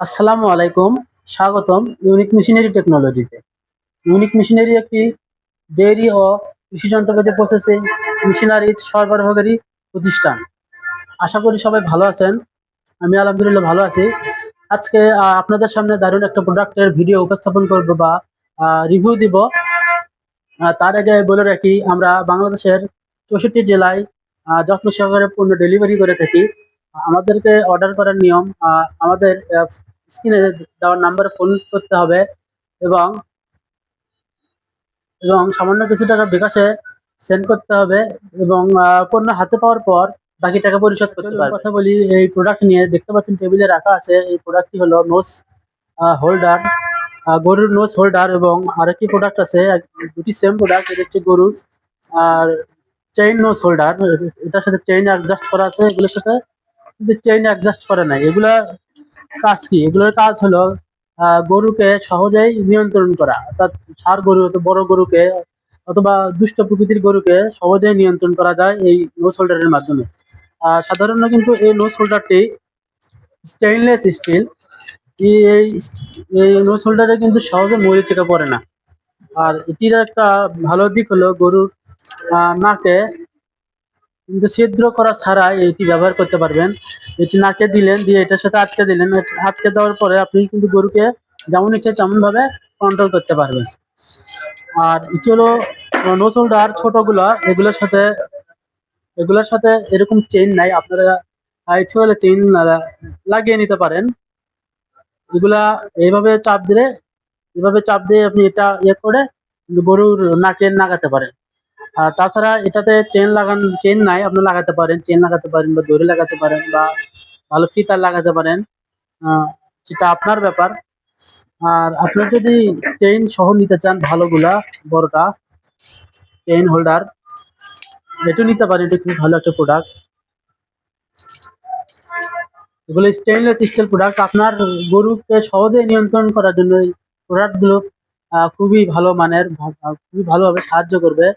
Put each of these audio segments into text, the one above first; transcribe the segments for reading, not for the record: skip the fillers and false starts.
আসসালামু আলাইকুম। স্বাগতম ইউনিক মেশিনারি টেকনোলজিতে। ইউনিক মেশিনারি একটি ডেইরি ও কৃষি যন্ত্রপাতি প্রসেসিং মেশিনারিজ সরবরাহকারী প্রতিষ্ঠান। আশা করি সবাই ভালো আছেন। আমি আলহামদুলিল্লাহ ভালো আছি। আজকে আপনাদের সামনে দারুণ একটা প্রোডাক্টের ভিডিও উপস্থাপন করব বা রিভিউ দিব। তার আগে বলে রাখি, আমরা বাংলাদেশের ৬৪ জেলায় যত্ন সহকারে পণ্য ডেলিভারি করে থাকি। আমাদেরকে অর্ডার করার নিয়ম, আমাদের স্ক্রিনে দেওয়ার নাম্বারে ফোন করতে হবে এবং এবং সামান্য কিছু টাকা বিকাশে সেন্ড করতে হবে এবং পণ্য হাতে পাওয়ার পর বাকি টাকা পরিশোধ করতে পারবেন। কথা বলি এই প্রোডাক্ট নিয়ে। দেখতে পাচ্ছেন টেবিলে রাখা আছে। এই প্রোডাক্টটি হলো নোজ হোল্ডার, গরুর নোজ হোল্ডার। এবং আরেকটি প্রোডাক্ট আছে, দুটি সেম প্রোডাক্ট। এটা হচ্ছে গরুর আর চেইন নোজ হোল্ডার। এটার সাথে চেইন অ্যাডজাস্ট করা আছে, এগুলোর সাথে কিন্তু চেইন অ্যাডজাস্ট করা নাই। এগুলা কাজ কি? এগুলোর কাজ হলো গরুকে সহজেই নিয়ন্ত্রণ করা, অর্থাৎ ষাঁড় গরু অথবা বড় গরুকে অথবা দুষ্ট প্রকৃতির গরুকে সহজেই নিয়ন্ত্রণ করা যায় এই নোজ হোল্ডারের মাধ্যমে। সাধারণত কিন্তু এই নোজ হোল্ডারটি স্টেইনলেস স্টিল। এই এই নোজ হোল্ডারে কিন্তু সহজে মরিচিকা পড়ে না। আর এটির একটা ভালো দিক হলো গরুর নাকে কিন্তু ছিদ্র করা ছাড়াই এটি ব্যবহার করতে পারবেন। এটি নাকে দিলেন, দিয়ে এটার সাথে আটকে দিলেন। আটকে দেওয়ার পরে আপনি কিন্তু গরুকে যেমন ইচ্ছে তেমন ভাবে কন্ট্রোল করতে পারবেন। আর এটি হলো নোজ হোল্ডার ছোটগুলো, এগুলোর সাথে এরকম চেইন নাই। আপনারা ইচ্ছে হলে চেইন লাগিয়ে নিতে পারেন। এগুলা এইভাবে চাপ দিয়ে আপনি এটা করে গরুর নাকে লাগাতে পারেন। তাছাড়া এটাতে চেন নাই, আপনি লাগাতে পারেন, চেন লাগাতে পারেন বা দড়ি লাগাতে পারেন বা ভালো ফিতার লাগাতে পারেন। সেটা আপনার ব্যাপার। আর আপনি যদি চেইন সহ নিতে চান ভালোগুলা, বড়টা চেইন হোল্ডার, এটা নিতে পারেন। এটা খুব ভালো একটা প্রোডাক্ট। এগুলো স্টেইনলেস স্টিল প্রোডাক্ট। আপনার গরুকে সহজে নিয়ন্ত্রণ করার জন্য এই প্রোডাক্টগুলো খুবই ভালো মানের, খুবই ভালোভাবে সাহায্য করবে।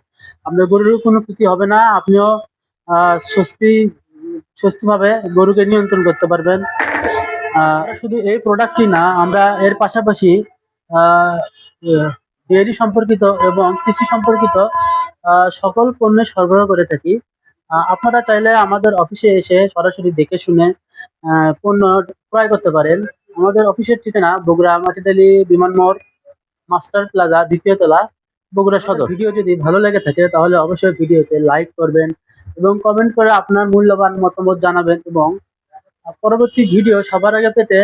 আপনার গরুর কোনো ক্ষতি হবে না। আপনিও স্বস্তিভাবে গরুকে নিয়ন্ত্রণ করতে পারবেন। শুধু এই প্রোডাক্টই না, আমরা এর পাশাপাশি ডেয়ারি সম্পর্কিত এবং কৃষি সম্পর্কিত সকল পণ্য সরবরাহ করে থাকি। আপনারা চাইলে আমাদের অফিসে এসে সরাসরি দেখে শুনে পণ্য ক্রয় করতে পারেন। আমাদের অফিসের ঠিকানা বগুড়া মাটিডালি বিমান মোড়, মাস্টার প্লাজা, ২য় তলা, বগুড়া সদর। ভিডিও যদি ভালো লেগে থাকে তাহলে অবশ্যই ভিডিওতে লাইক করবেন এবং কমেন্ট করে আপনার মূল্যবান মতামত জানাবেন এবং পরবর্তী ভিডিও সবার আগে পেতে